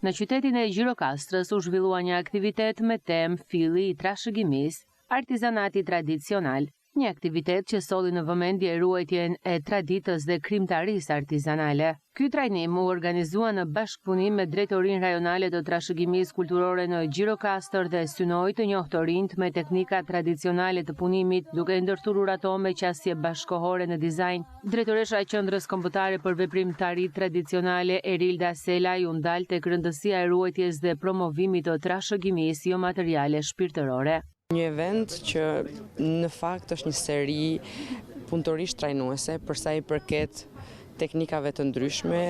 Në qytetin e Gjirokastrës u zhvillua një aktivitet me temë Filli i trashëgimisë, artizanati tradicional, një aktivitet që solli në vëmendje ruajtjen e traditës dhe krijimtarisë artizanale. Ky trajnim u organizua në bashkëpunim me Drejtorinë Rajonale të Trashëgimisë Kulturore në Gjirokastër dhe synoi të njohtë rinjt me teknika tradicionale të punimit, duke ndërthurur ato me qasje bashkëkohore në dizajn. Drejtoresha e Qendrës Kombëtare për Veprimtari Tradicionale Erilda Selaj u ndal tek rëndësia e ruajtjes dhe promovimit të trashëgimisë jo materiale shpirtërore. Një event që në fakt është një seri punëtorisht trajnuese për sa i përket teknikave të ndryshme,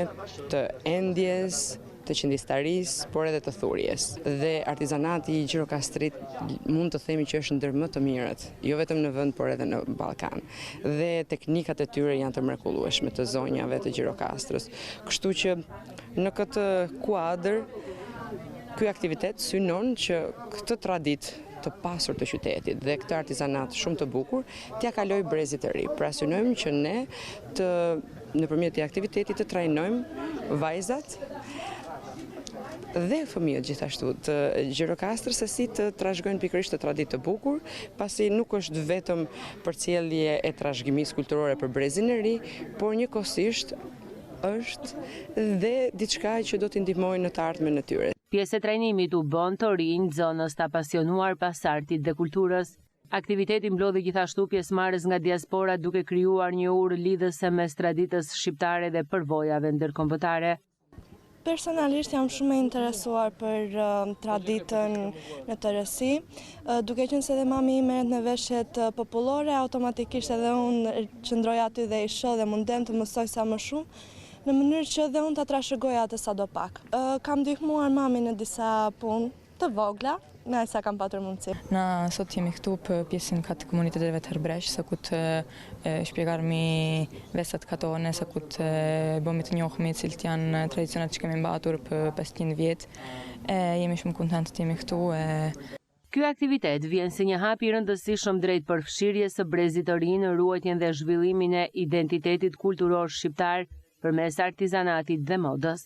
të endjes, të qëndijstarisë, por edhe të thurjes. Dhe artizanati i Gjirokastrit mund të themi që është ndër më të mirët, jo vetëm në vend, por edhe në Ballkan. Dhe teknikat e tyre janë të mrekullueshme të zonjave të Gjirokastrës. Kështu që në këtë kuadër, ky aktivitet synon që këtë traditë të pasur të qytetit dhe këtë artizanat shumë të bukur t'ja kaloj brezit të ri. Pra synojmë që ne nëpërmjet këtij aktiviteti të trajnojmë vajzat dhe fëmijët gjithashtu të Gjirokastrës se si të trashëgojnë pikërisht të traditë të bukur, pasi nuk është vetëm përcjellje e trashëgimisë kulturore për brezin e ri, por njëkohësisht është dhe diçka që do t'i ndihmojë në të ardhmen e tyre. Pjesë e trajnimit u bën të rinj zonës të apasionuar pas artit dhe kulturës. Aktiviteti mblodhi gjithashtu pjesëmarrës nga diaspora duke krijuar një urë lidhëse mes traditës shqiptare dhe përvojave ndërkombëtare. Personalisht jam shumë e interesuar për traditën në tërësi, duke qenë se dhe mami merret në veshjet popullore, automatikisht edhe unë qëndroj aty dhe i shoh dhe mundem të mësoj sa më shumë, në mënyrë që dhe unë të trashëgoj atë sadopak. Kam ndihmuar mami në disa punë të vogla, me sa kam patur mundësi. Na sot jemi këtu për pjesën katë komuniteteve të Herbresh, sa ku të shpjegarmi vesat katone, sa ku të bëmi të njohmi cilët janë tradicionet që kemi mbatur për 500 vjetë. Jemi shumë kontent të jemi këtu. Ky aktivitet vjen si një hap i rëndësishëm drejt përfshirjes së brezit të ri në ruajtjen dhe zhvillimin e identitetit kulturor shqiptar përmes artizanatit dhe modës.